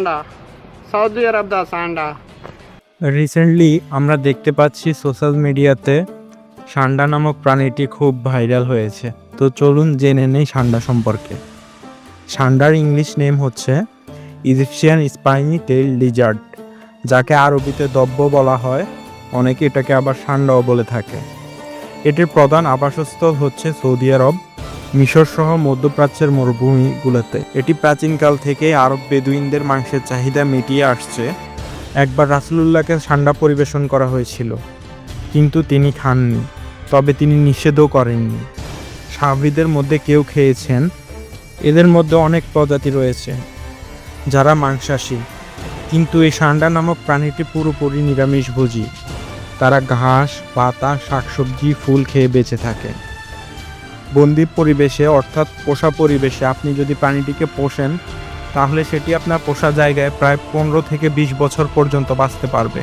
সান্ডা, সৌদি আরব দা সান্ডা। রিসেন্টলি আমরা দেখতে পাচ্ছি সোশ্যাল মিডিয়াতে সান্ডা নামক প্রাণীটি খুব ভাইরাল হয়েছে। তো চলুন জেনে নেই সান্ডা সম্পর্কে। সান্ডার ইংলিশ নেম হচ্ছে ইজিপশিয়ান স্পাইনি টেইল লিজার্ড, যাকে আরবিতে দব্ব বলা হয়। অনেকে এটাকে আবার সান্ডাও বলে থাকে। এটির প্রধান আবাসস্থল হচ্ছে সৌদি আরব, মিশর সহ মধ্যপ্রাচ্যের মরুভূমিগুলোতে। এটি প্রাচীনকাল থেকেই আরব বেদুইনদের মাংসের চাহিদা মিটিয়ে আসছে। একবার রাসূলুল্লাহকে সান্ডা পরিবেশন করা হয়েছিল, কিন্তু তিনি খাননি, তবে তিনি নিষেধও করেননি। সাহাবীদের মধ্যে কেউ খেয়েছেন। এদের মধ্যে অনেক প্রজাতি রয়েছে যারা মাংসাশী, কিন্তু এই সান্ডা নামক প্রাণীটি পুরোপুরি নিরামিষভোজী। তারা ঘাস, পাতা, শাকসবজি, ফুল খেয়ে বেঁচে থাকে। বন্দি পরিবেশে অর্থাৎ পোষা পরিবেশে আপনি যদি প্রাণীটিকে পোষেন, তাহলে সেটি আপনার পোষা জায়গায় প্রায় 15 থেকে 20 বছর পর্যন্ত বাঁচতে পারবে।